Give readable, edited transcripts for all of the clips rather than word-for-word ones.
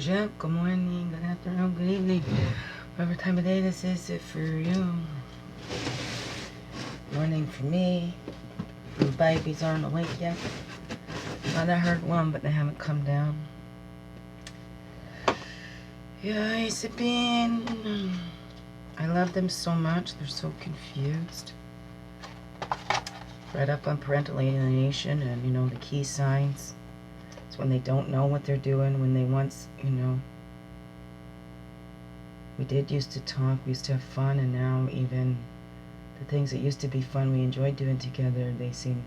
bonjour, good morning, good afternoon, good evening. Whatever time of day this is, it for you. Morning for me. The babies aren't awake yet. Well, I heard one, but they haven't come down. Yeah, it's been... I love them so much. They're so confused. Read up on parental alienation and, you know, the key signs. It's when they don't know what they're doing, when they once, you know... We did used to talk, we used to have fun, and now even the things that used to be fun we enjoyed doing together, they seem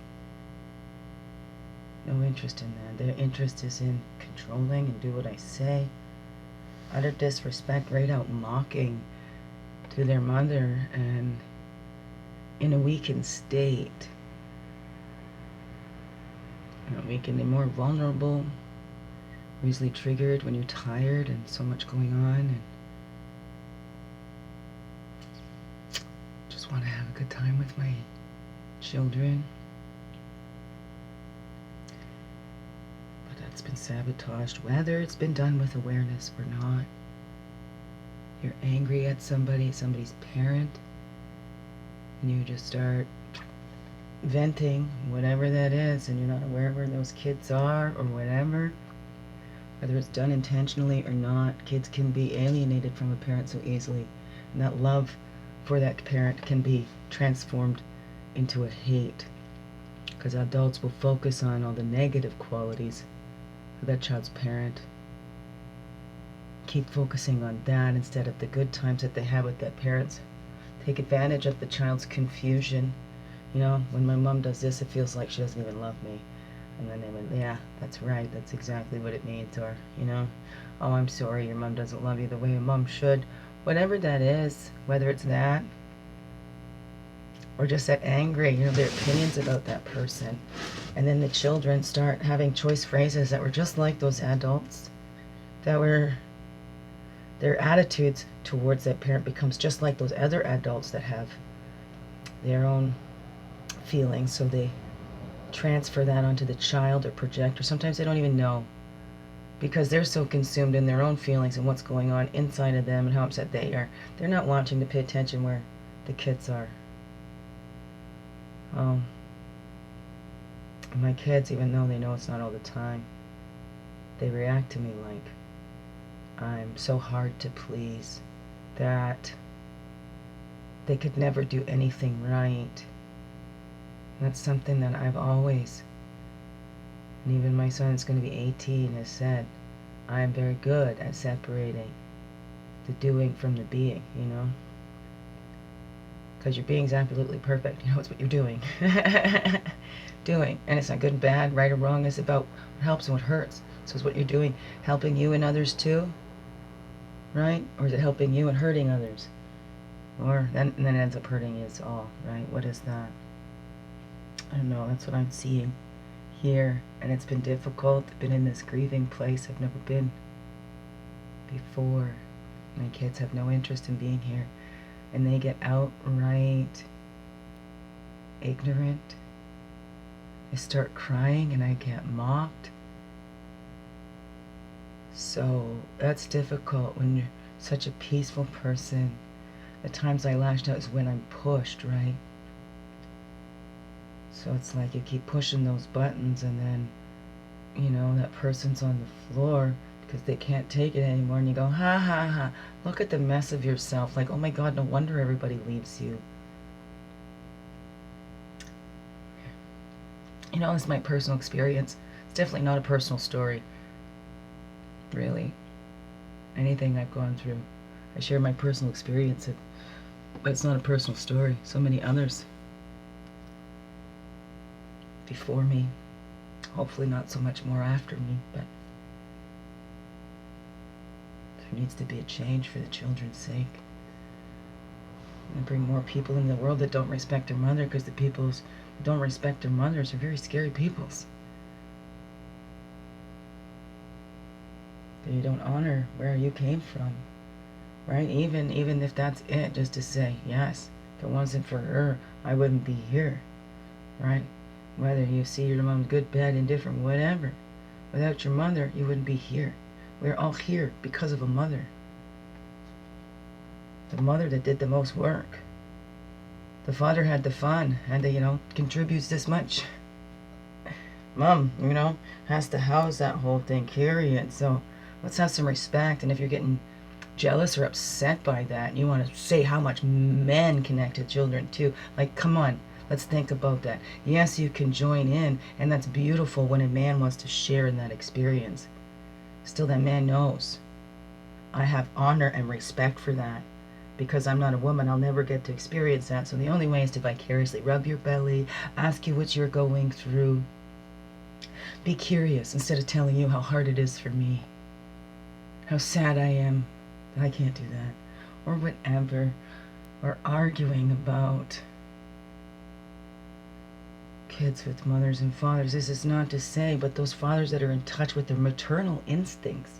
no interest in that. Their interest is in controlling and do what I say. Utter disrespect, right out mocking to their mother, and in a weakened state. You know, making them more vulnerable, easily triggered when you're tired and so much going on, and just want to have a good time with my children. But that's been sabotaged, whether it's been done with awareness or not. You're angry at somebody's parent, and you just start venting whatever that is, and you're not aware where those kids are or whatever. Whether it's done intentionally or not, kids can be alienated from a parent so easily, and that love for that parent can be transformed into a hate, because adults will focus on all the negative qualities of that child's parent. Keep focusing on that instead of the good times that they have with their parents. Take advantage of the child's confusion. You know, when my mom does this, it feels like she doesn't even love me. And then they went, yeah, that's right, that's exactly what it means. Or, you know, oh, I'm sorry, your mom doesn't love you the way a mom should. Whatever that is, whether it's that, or just that angry, you know, their opinions about that person. And then the children start having choice phrases that were just like those adults, that were, their attitudes towards that parent becomes just like those other adults that have their own feelings, so they transfer that onto the child or project, or sometimes they don't even know, because they're so consumed in their own feelings and what's going on inside of them and how upset they are. They're not watching to pay attention where the kids are. My kids, even though they know it's not all the time, they react to me like I'm so hard to please, that they could never do anything right. That's something that I've always, and even my son's going to be 18, has said, I am very good at separating the doing from the being, you know? Because your being's absolutely perfect. You know, it's what you're doing. Doing. And it's not good and bad, right or wrong. It's about what helps and what hurts. So is what you're doing helping you and others too? Right? Or is it helping you and hurting others? Or then it ends up hurting us all, right? What is that? I don't know, that's what I'm seeing here, and it's been difficult. I've been in this grieving place I've never been before. My kids have no interest in being here, and they get outright ignorant. I start crying and I get mocked. So that's difficult when you're such a peaceful person. The times I lashed out is when I'm pushed, right? So it's like you keep pushing those buttons, and then, you know, that person's on the floor because they can't take it anymore, and you go, ha ha ha, look at the mess of yourself. Like, oh my God, no wonder everybody leaves you. You know, it's my personal experience. It's definitely not a personal story, really. Anything I've gone through, I share my personal experience, but it's not a personal story. So many others before me, hopefully not so much more after me, but there needs to be a change for the children's sake. And bring more people in the world that don't respect their mother, because the peoples who don't respect their mothers are very scary peoples. They don't honor where you came from, right? Even if that's it, just to say, yes, if it wasn't for her, I wouldn't be here, right? Whether you see your mom's good, bad, indifferent, whatever. Without your mother, you wouldn't be here. We're all here because of a mother. The mother that did the most work. The father had the fun and contributes this much. Mom, has to house that whole thing, carry it. So let's have some respect. And if you're getting jealous or upset by that, and you want to say how much men connect to children too, like, come on, let's think about that. Yes, you can join in, and that's beautiful when a man wants to share in that experience. Still, that man knows I have honor and respect for that. Because I'm not a woman, I'll never get to experience that. So the only way is to vicariously rub your belly, ask you what you're going through. Be curious instead of telling you how hard it is for me. How sad I am that I can't do that. Or whatever. Or arguing about kids with mothers and fathers. This is not to say, but those fathers that are in touch with their maternal instincts,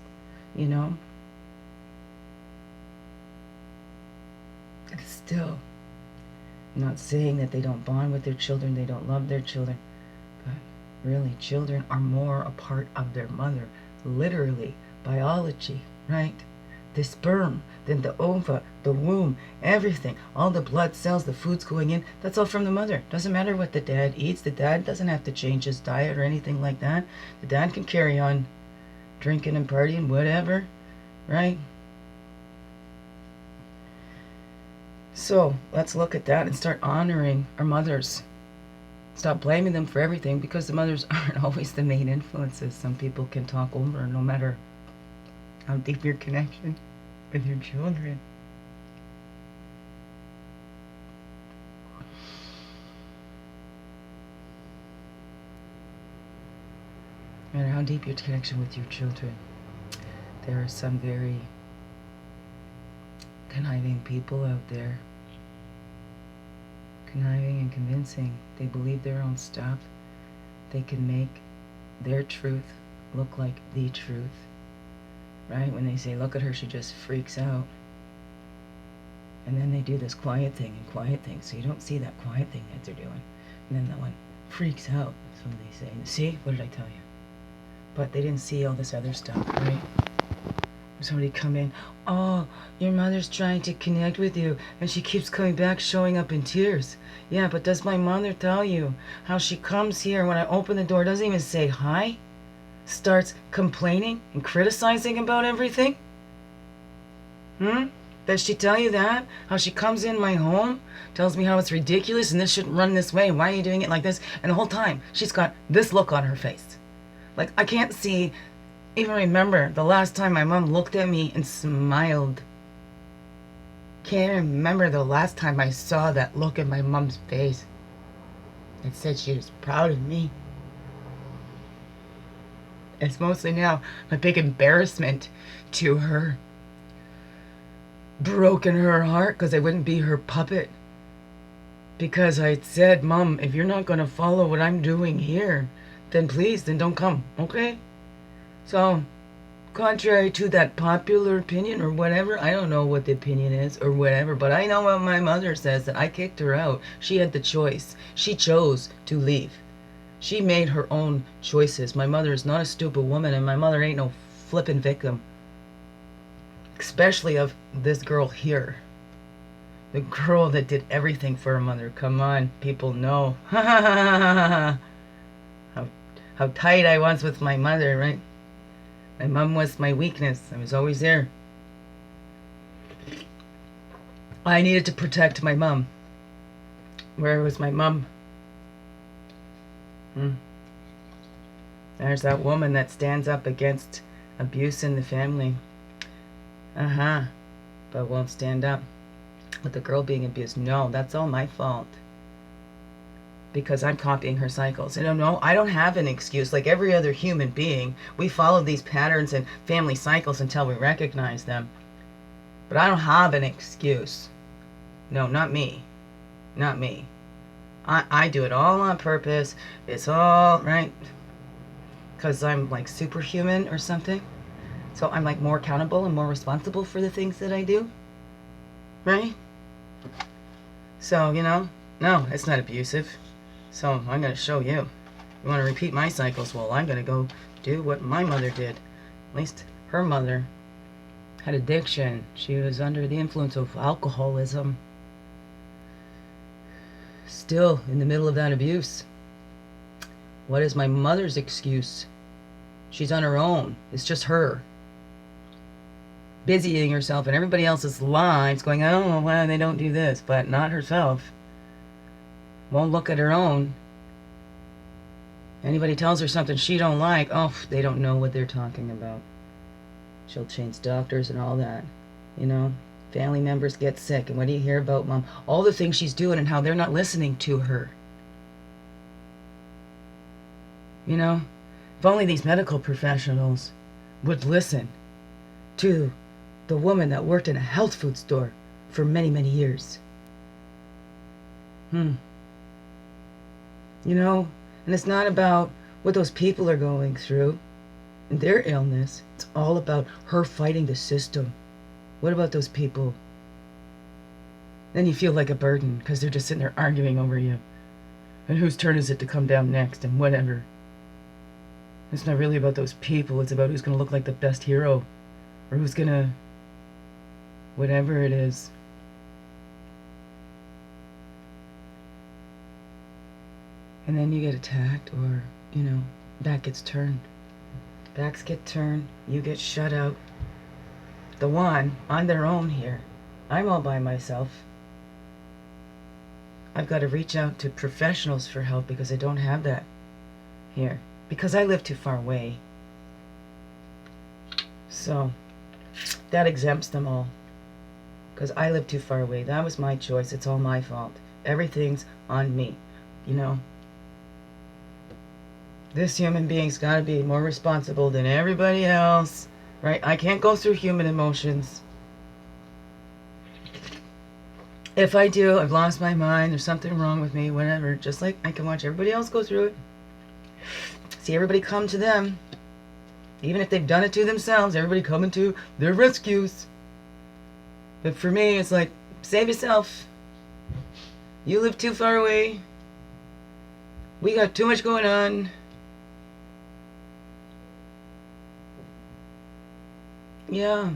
It's still not saying that they don't bond with their children, they don't love their children. But really, children are more a part of their mother. Literally, biology, right? The sperm, then the ova, the womb, everything. All the blood cells, the food's going in, that's all from the mother. Doesn't matter what the dad eats. The dad doesn't have to change his diet or anything like that. The dad can carry on drinking and partying, whatever, right? So let's look at that and start honoring our mothers. Stop blaming them for everything, because the mothers aren't always the main influences. Some people can talk over, no matter how deep your connection with your children. No matter how deep your connection with your children, there are some very conniving people out there. Conniving and convincing. They believe their own stuff. They can make their truth look like the truth. Right? When they say, look at her, she just freaks out. And then they do this quiet thing and quiet thing. So you don't see that quiet thing that they're doing. And then that one freaks out. So they say, see, what did I tell you? But they didn't see all this other stuff, right? Somebody come in, oh, your mother's trying to connect with you, and she keeps coming back, showing up in tears. Yeah, but does my mother tell you how she comes here when I open the door, doesn't even say hi, starts complaining and criticizing about everything? Does she tell you that? How she comes in my home, tells me how it's ridiculous and this shouldn't run this way, why are you doing it like this? And the whole time, she's got this look on her face. Like, I can't even remember the last time my mom looked at me and smiled. Can't remember the last time I saw that look in my mom's face. It said she was proud of me. It's mostly now a big embarrassment to her. Broken her heart because I wouldn't be her puppet. Because I said, Mom, if you're not going to follow what I'm doing here, then please, then don't come, okay? So, contrary to that popular opinion or whatever, I don't know what the opinion is or whatever, but I know what my mother says, that I kicked her out. She had the choice. She chose to leave. She made her own choices. My mother is not a stupid woman, and my mother ain't no flippin' victim. Especially of this girl here. The girl that did everything for her mother. Come on, people know. How tight I was with my mother, right? My mom was my weakness. I was always there. I needed to protect my mom. Where was my mom? There's that woman that stands up against abuse in the family. But won't stand up with the girl being abused. No, that's all my fault. Because I'm copying her cycles. And no, I don't have an excuse. Like every other human being, we follow these patterns and family cycles until we recognize them. But I don't have an excuse. No, not me. Not me. I do it all on purpose. It's all, right? Because I'm like superhuman or something. So I'm like more accountable and more responsible for the things that I do. Right? So, no, it's not abusive. So I'm going to show you. You want to repeat my cycles? Well, I'm going to go do what my mother did. At least Her mother had addiction. She was under the influence of alcoholism. Still in the middle of that abuse. What is my mother's excuse? She's on her own. It's just her. Busying herself in everybody else's lives, going, I don't know why they don't do this, but not herself. Won't look at her own. Anybody tells her something she don't like, oh, they don't know what they're talking about. She'll change doctors and all that. You know, family members get sick, and what do you hear about mom? All the things she's doing and how they're not listening to her. You know, if only these medical professionals would listen to the woman that worked in a health food store for many, many years. You know, and it's not about what those people are going through and their illness. It's all about her fighting the system. What about those people? Then you feel like a burden because they're just sitting there arguing over you. And whose turn is it to come down next and whatever. It's not really about those people. It's about who's going to look like the best hero. Or who's going to... whatever it is. And then you get attacked or, you know, back gets turned. Backs get turned. You get shut out. The one on their own here. I'm all by myself. I've got to reach out to professionals for help because I don't have that here. Because I live too far away. So, that exempts them all. Because I live too far away. That was my choice. It's all my fault. Everything's on me. You know? This human being's got to be more responsible than everybody else. Right? I can't go through human emotions. If I do, I've lost my mind. There's something wrong with me. Whatever. Just like I can watch everybody else go through it. See everybody come to them. Even if they've done it to themselves, everybody coming to their rescues. But for me, it's like, save yourself. You live too far away. We got too much going on. Yeah.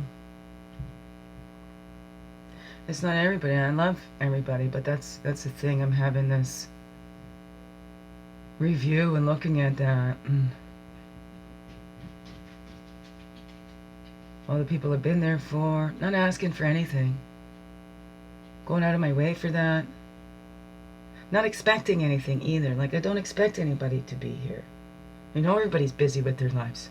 It's not everybody. I love everybody, but that's the thing. I'm having this review and looking at that. All the people I've been there for, not asking for anything. Going out of my way for that. Not expecting anything either. Like, I don't expect anybody to be here. I know everybody's busy with their lives.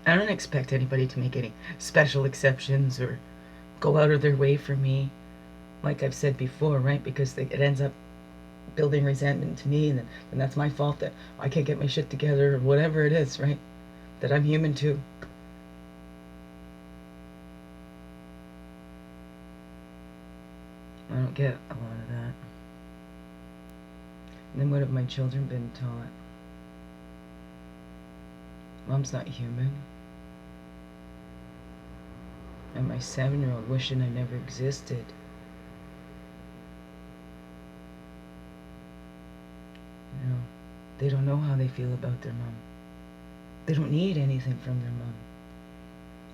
I don't expect anybody to make any special exceptions or go out of their way for me. Like I've said before, right? Because it ends up building resentment to me, and then that's my fault that I can't get my shit together or whatever it is, right? That I'm human too. I don't get a lot of that. And then what have my children been taught? Mom's not human. And my 7-year-old wishing I never existed. You know, they don't know how they feel about their mom. They don't need anything from their mom.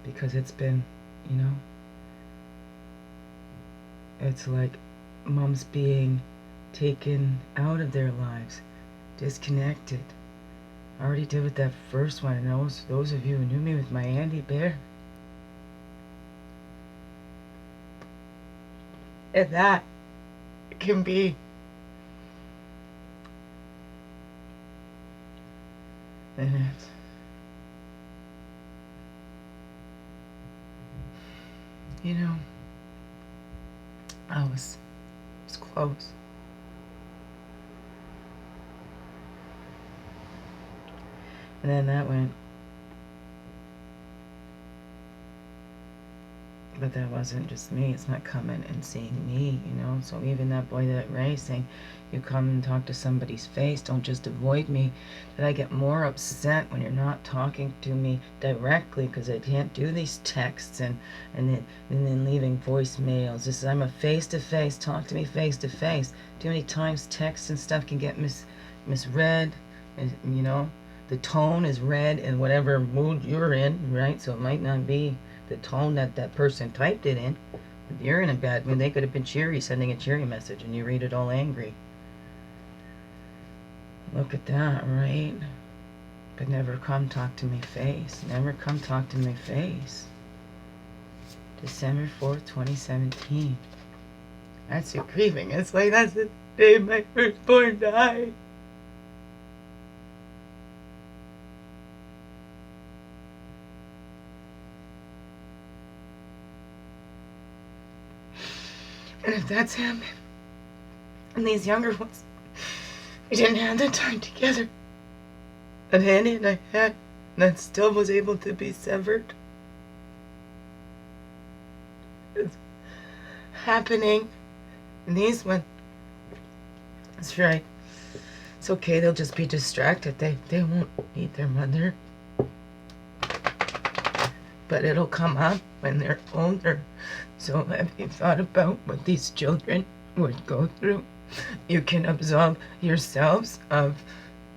Because it's been, you know, it's like mom's being taken out of their lives, disconnected. I already did with that first one, and those of you who knew me with my Andy Bear. And that can be and it's you know, I was close. And then that went. But that wasn't just me. It's not coming and seeing me, you know. So even that boy that Ray saying, you come and talk to somebody's face, don't just avoid me. That I get more upset when you're not talking to me directly because I can't do these texts and then leaving voicemails. This is, I'm a face-to-face. Talk to me face-to-face. Too many times texts and stuff can get misread, and, you know. the tone is red in whatever mood you're in, right? So it might not be the tone that that person typed it in. If you're in a bad mood, they could have been cheery, sending a cheery message, and you read it all angry. Look at that, right? But never come talk to me face. Never come talk to me face. December 4th, 2017. That's your grieving. It's like, that's the day my firstborn died. And if that's him, and these younger ones, we didn't have the time together. And Annie and I had, that still was able to be severed. It's happening. And these ones, that's right. It's okay, they'll just be distracted. They won't need their mother. But it'll come up when they're older. So have you thought about what these children would go through? You can absolve yourselves of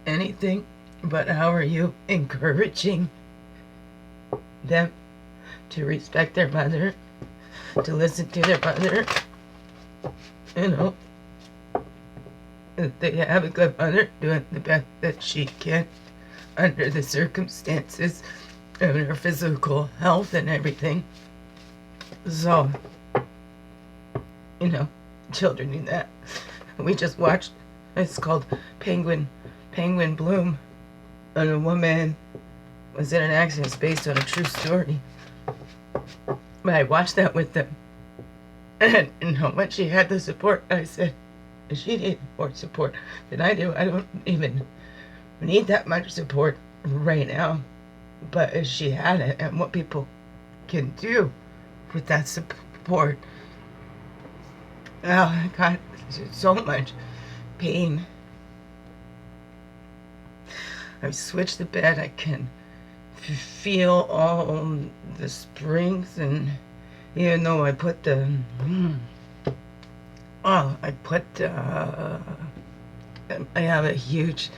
anything, but how are you encouraging them to respect their mother, to listen to their mother? You know, if they have a good mother doing the best that she can under the circumstances of her physical health and everything. So, you know, children need that. We just watched, it's called Penguin Bloom, and a woman was in an accident. It's based on a true story. But I watched that with them, and when she had the support, I said, she needed more support than I do. I don't even need that much support right now. But if she had it, and what people can do with that support, oh, I got so much pain. I've switched the bed. I can feel all the springs, and even though I put the I have a huge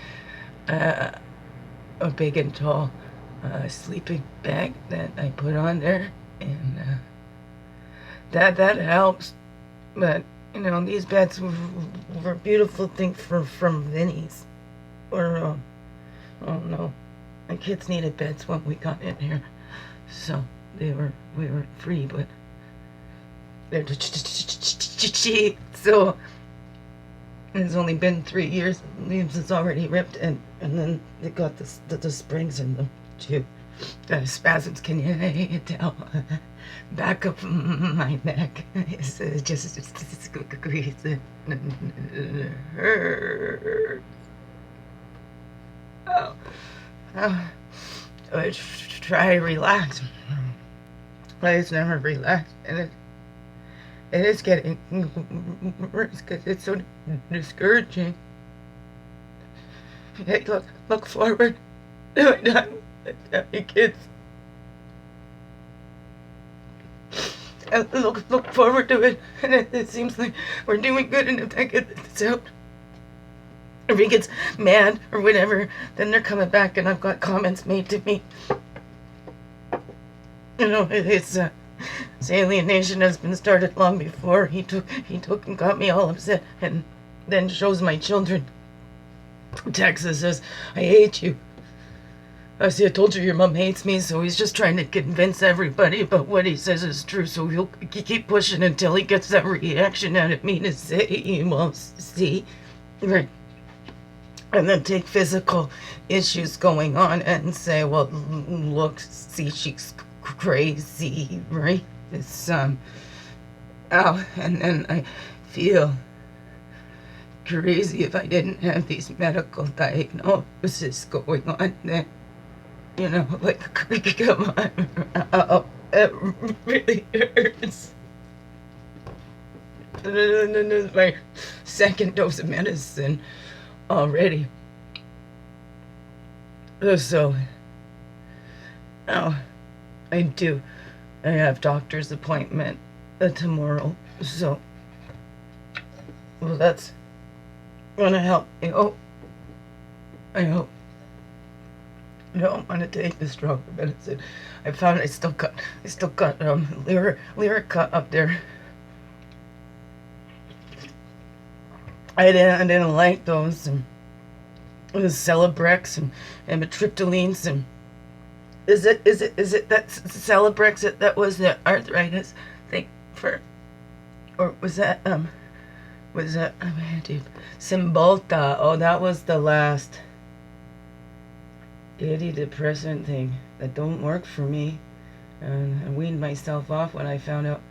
a big and tall sleeping bag that I put on there, and that helps. But you know, these beds were a beautiful thing from Vinny's, or oh no, my kids needed beds when we got in here, so we were free, but they're cheap. So it's only been 3 years. Leaves is already ripped, and then they got the springs in them too. Spasms, can you tell? Back of my neck. It's just grease. It hurts. Oh. I try to relax. I just never relax, and it is getting worse because it's so discouraging. Hey, look forward to it. Having kids. Look forward to it, and it seems like we're doing good. And if that gets out, if he gets mad or whatever, then they're coming back, and I've got comments made to me. You know, it's alienation has been started long before. He took and got me all upset, and then shows my children. Texas says, "I hate you." I see, I told you your mom hates me, so he's just trying to convince everybody, but what he says is true, so he'll keep pushing until he gets that reaction out of me to say, well, see, right, and then take physical issues going on and say, well, look, see, she's crazy, right? It's, and then I feel crazy if I didn't have these medical diagnoses going on then. You know, like, come on, oh, it really hurts. And this is my second dose of medicine already. So, I have doctor's appointment tomorrow, so, well, that's gonna help me. I hope. I don't want to take the stronger medicine. I found I still got Lyrica up there. I didn't like those, and the Celebrex and amitriptylines, and is it that Celebrex that was the arthritis thing for, or was that Cymbalta? Oh, that was the last antidepressant thing that don't work for me, and I weaned myself off when I found out I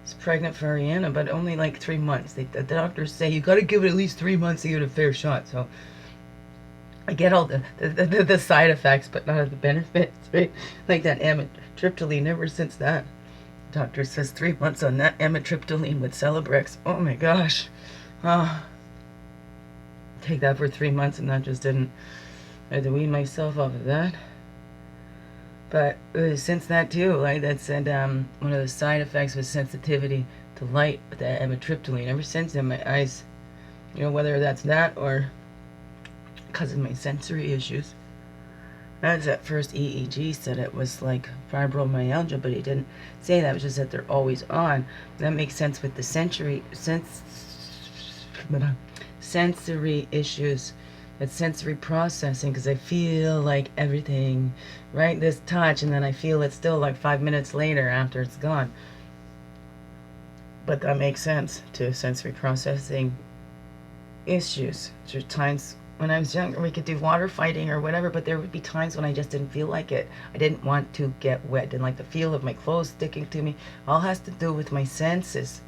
was pregnant for Ariana, but only like 3 months. The doctors say you got to give it at least 3 months to give it a fair shot. So I get all the side effects, but not the benefits, right? Like that amitriptyline. Ever since that, the doctor says 3 months on that amitriptyline with Celebrex. Oh my gosh, take that for 3 months, and that just didn't. I had to wean myself off of that. But since that too, like that said, one of the side effects was sensitivity to light with the amitriptyline. Ever since then, my eyes, whether that's that or because of my sensory issues. That's at first EEG said it was like fibromyalgia, but he didn't say that. It was just that they're always on. That makes sense with the sensory issues. It's sensory processing, because I feel like everything, right? This touch, and then I feel it still like 5 minutes later after it's gone. But that makes sense to sensory processing issues. There's times when I was younger we could do water fighting or whatever, but there would be times when I just didn't feel like it. I didn't want to get wet, didn't like the feel of my clothes sticking to me. All has to do with my senses.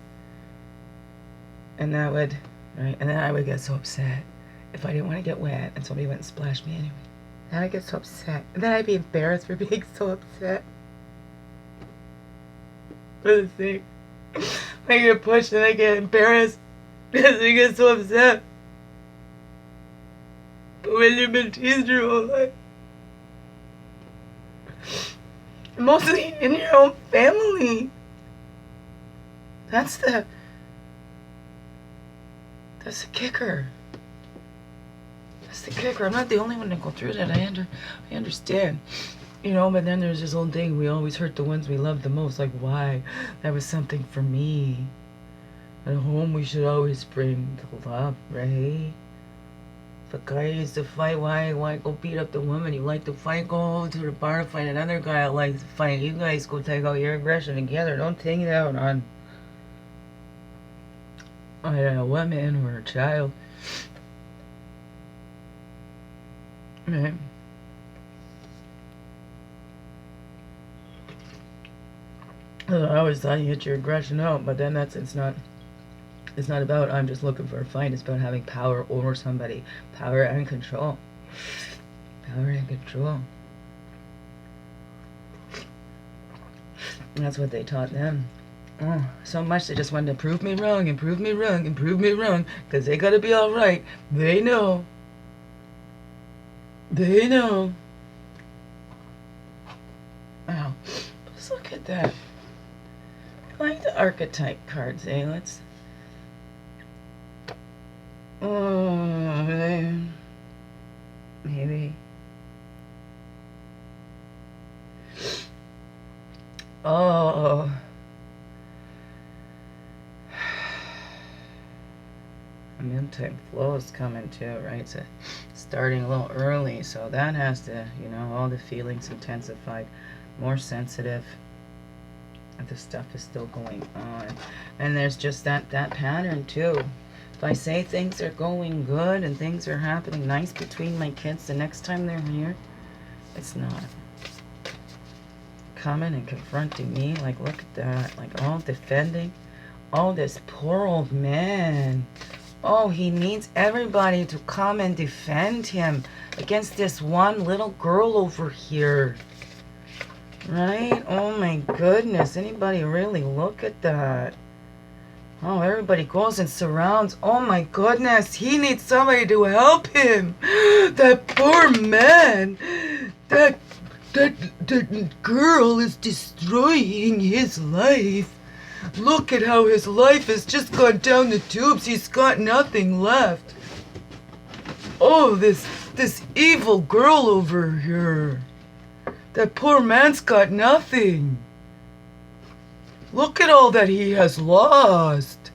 And that would, right? And then I would get so upset if I didn't want to get wet and somebody went and splashed me anyway. Then I'd get so upset. And then I'd be embarrassed for being so upset. For the thing. I get pushed and I get embarrassed because I get so upset. But when you've been teased your whole life, mostly in your own family, that's the kicker. That's the kicker. I'm not the only one to go through that. I understand. But then there's this old thing, we always hurt the ones we love the most. Like, why? That was something for me. At home, we should always bring the love, right? If a guy used to fight, why go beat up the woman? You like to fight, go to the bar to fight another guy that likes to fight. You guys go take out your aggression together. Don't take it out on a woman or a child. Right. I always thought you get your aggression out, but then it's not about I'm just looking for a fight. It's about having power over somebody. Power and control. Power and control. And that's what they taught them. Oh, so much they just wanted to prove me wrong and prove me wrong and prove me wrong, because they gotta be alright. They know. They know. Wow. Let's look at that. I like the archetype cards, eh? Let's... maybe. Oh. Untitled flow is coming too, right? So starting a little early, so that has to, all the feelings intensified, more sensitive. The stuff is still going on, and there's just that pattern too. If I say things are going good and things are happening nice between my kids, the next time they're here, it's not. Coming and confronting me, like, look at that, like, all defending. Oh, this poor old man. Oh, he needs everybody to come and defend him against this one little girl over here. Right? Oh my goodness. Anybody really look at that? Oh, everybody goes and surrounds. Oh my goodness. He needs somebody to help him. That poor man. That girl is destroying his life. Look at how his life has just gone down the tubes. He's got nothing left. Oh, this this evil girl over here. That poor man's got nothing. Look at all that he has lost.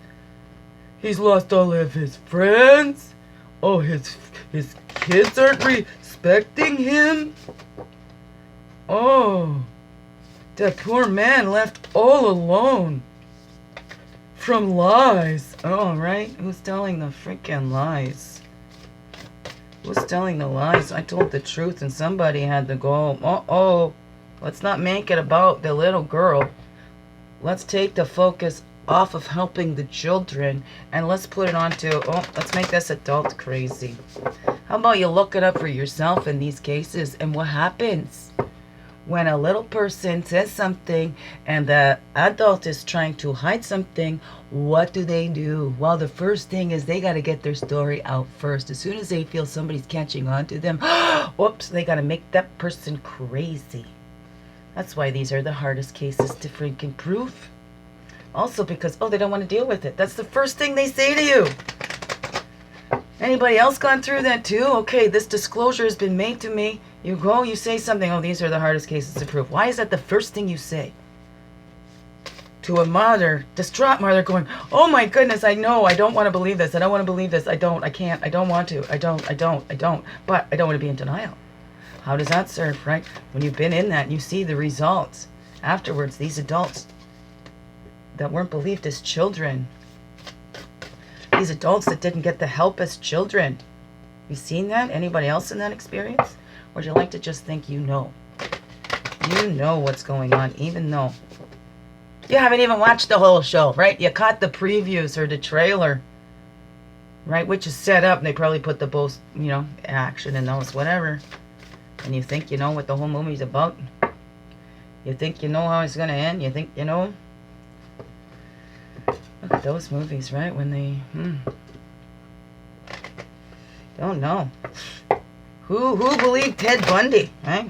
He's lost all of his friends. Oh, his kids aren't respecting him. Oh, that poor man left all alone. From lies. Oh, right? Who's telling the freaking lies? Who's telling the lies? I told the truth and somebody had to go. Uh-oh. Let's not make it about the little girl. Let's take the focus off of helping the children and let's put it onto, let's make this adult crazy. How about you look it up for yourself in these cases and what happens when a little person says something and the adult is trying to hide something? What do? Well, the first thing is they got to get their story out first. As soon as they feel somebody's catching on to them, whoops, they got to make that person crazy. That's why these are the hardest cases to freaking prove. Also because, they don't want to deal with it. That's the first thing they say to you. Anybody else gone through that too? Okay, this disclosure has been made to me. You go, you say something. These are the hardest cases to prove. Why is that the first thing you say? To a mother, distraught mother going, oh my goodness, I know, I don't want to believe this. I don't want to believe this. I can't, I don't want to. I don't. But I don't want to be in denial. How does that serve, right? When you've been in that and you see the results afterwards, these adults that weren't believed as children, these adults that didn't get the help as children. You seen that? Anybody else in that experience? Or would you like to just think you know? You know what's going on, even though you haven't even watched the whole show, right? You caught the previews or the trailer, right? Which is set up, and they probably put the both, action in those, whatever. And you think you know what the whole movie's about. You think you know how it's going to end. You think you know. Look at those movies, right? When they don't know. Who believed Ted Bundy, right?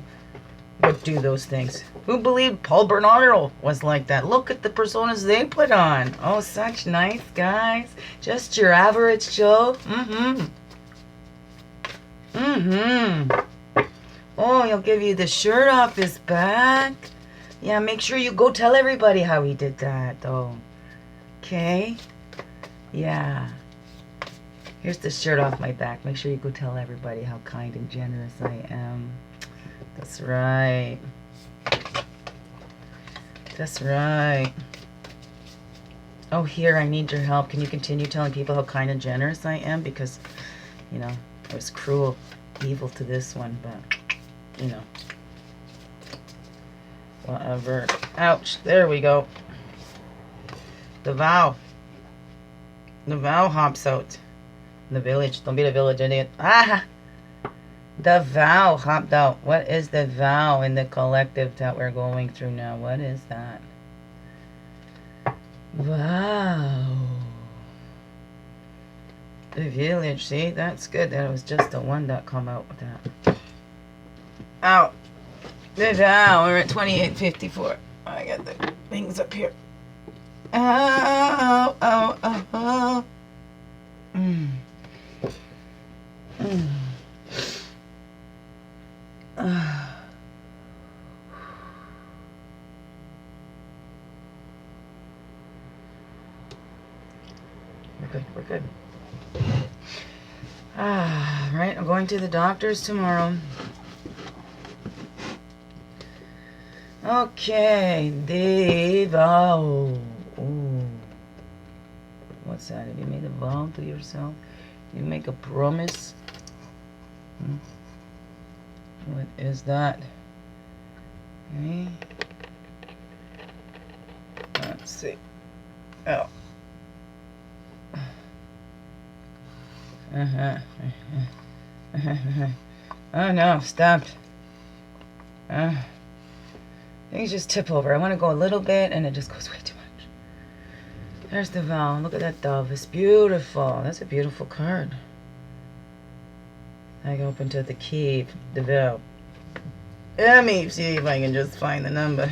Would do those things? Who believed Paul Bernardo was like that? Look at the personas they put on. Oh, such nice guys. Just your average Joe. Oh, he'll give you the shirt off his back. Yeah, make sure you go tell everybody how he did that, though. Okay? Yeah. Here's the shirt off my back. Make sure you go tell everybody how kind and generous I am. That's right. That's right. Oh, here, I need your help. Can you continue telling people how kind and generous I am? Because, I was cruel, evil to this one, but, whatever. Ouch. There we go. The vow. The vow hops out. The village. Don't be the village idiot. Ah! The vow hopped out. What is the vow in the collective that we're going through now? What is that? Vow. The village. See, that's good. That was just the one that come out with that. Out. The vow. We're at 2854. I got the things up here. Oh, oh, oh, oh. We're good. Right, I'm going to the doctor's tomorrow. Okay, the vow. Ooh. What's that? Have you made a vow to yourself? You make a promise? What is that? Okay. Let's see. Oh. Oh no, stop. Things just tip over. I want to go a little bit and it just goes way too much. There's the vow. Look at that dove. It's beautiful. That's a beautiful card. I go open to the key, the vow. Let me see if I can just find the number.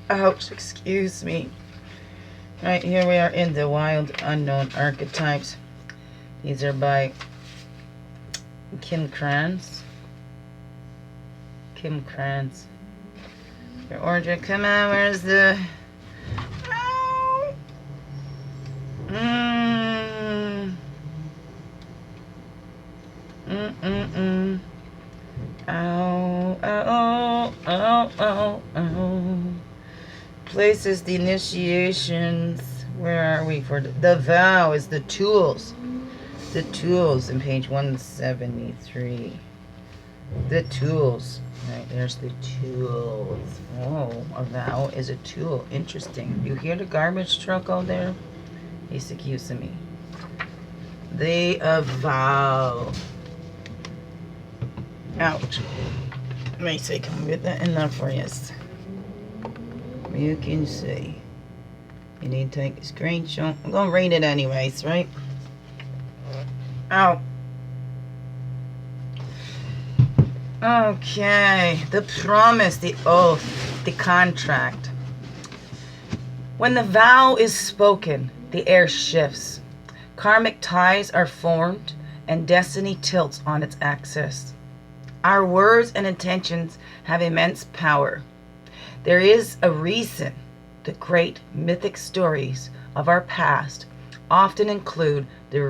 Ouch, excuse me. Right, here we are in the Wild Unknown Archetypes. These are by Kim Kranz. Kim Kranz. Your origin, come on, where's the... Ow! Ow, ow, ow, ow, ow. Places the initiations. Where are we for the vow is the tools. The tools in page 173. The tools. Right, there's the tools. Oh, a vow is a tool. Interesting. You hear the garbage truck out there? He's accusing me. The vow. Ouch. May say, come with that enough for you. You can see. You need to take a screenshot. I'm gonna read it anyways, right? Ow. Okay. The promise, the oath, the contract. When the vow is spoken, the air shifts. Karmic ties are formed, and destiny tilts on its axis. Our words and intentions have immense power. There is a reason the great mythic stories of our past often include the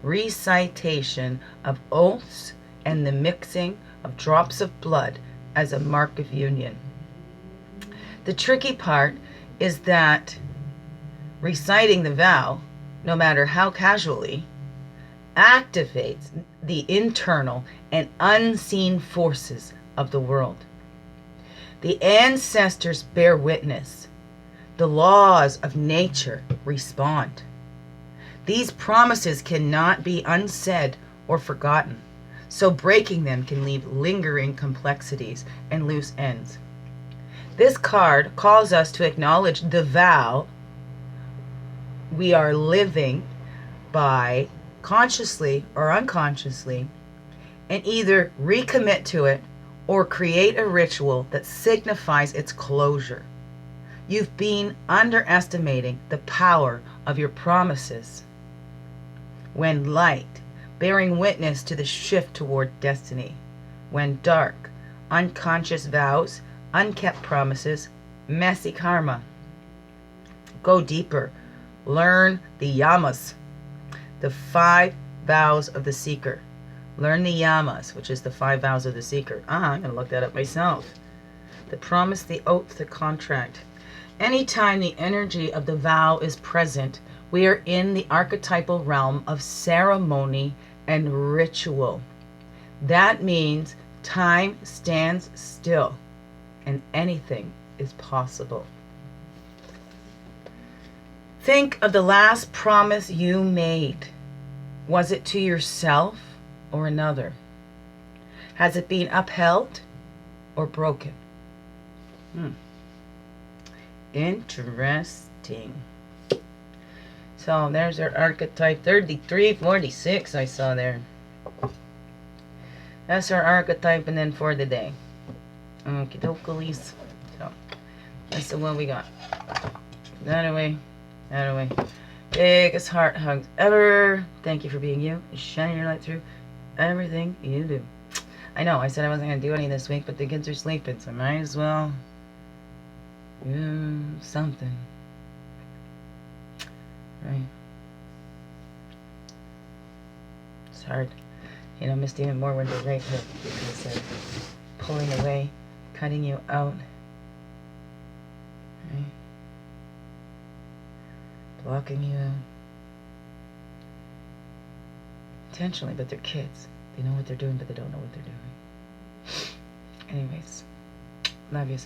recitation of oaths and the mixing of drops of blood as a mark of union. The tricky part is that reciting the vow, no matter how casually, activates the internal and unseen forces of the world. The ancestors bear witness. The laws of nature respond. These promises cannot be unsaid or forgotten, so breaking them can leave lingering complexities and loose ends. This card calls us to acknowledge the vow we are living by consciously or unconsciously, and either recommit to it or create a ritual that signifies its closure. You've been underestimating the power of your promises when light, bearing witness to the shift toward destiny. When dark, unconscious vows, unkept promises, messy karma. Go deeper. Learn the yamas, the 5 vows of the seeker. Learn the yamas, which is the 5 vows of the seeker. I'm going to look that up myself. The promise, the oath, the contract. Anytime the energy of the vow is present, we are in the archetypal realm of ceremony and ritual. That means time stands still and anything is possible. Think of the last promise you made. Was it to yourself or another? Has it been upheld or broken? Interesting. So there's our archetype 3346 I saw there. That's our archetype, and then for the day. Okie dokies. So that's the one we got. That away. That away. Biggest heart hugs ever. Thank you for being you. Shining your light through everything you do. I know, I said I wasn't going to do any this week, but the kids are sleeping, so I might as well do something. Right? It's hard. You know, missed even more when they're right here because they're pulling away, cutting you out. Right? Blocking you out. Intentionally, but they're kids. They know what they're doing, but they don't know what they're doing. Anyways, love you.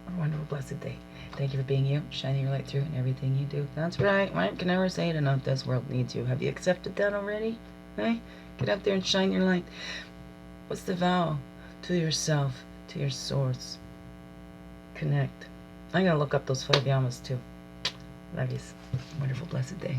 A wonderful, blessed day. Thank you for being you, shining your light through in everything you do. That's right. I can never say it enough. This world needs you. Have you accepted that already? Hey? Get up there and shine your light. What's the vow? To yourself, to your source. Connect. I'm going to look up those 5 yamas too. Love you. Wonderful, blessed day.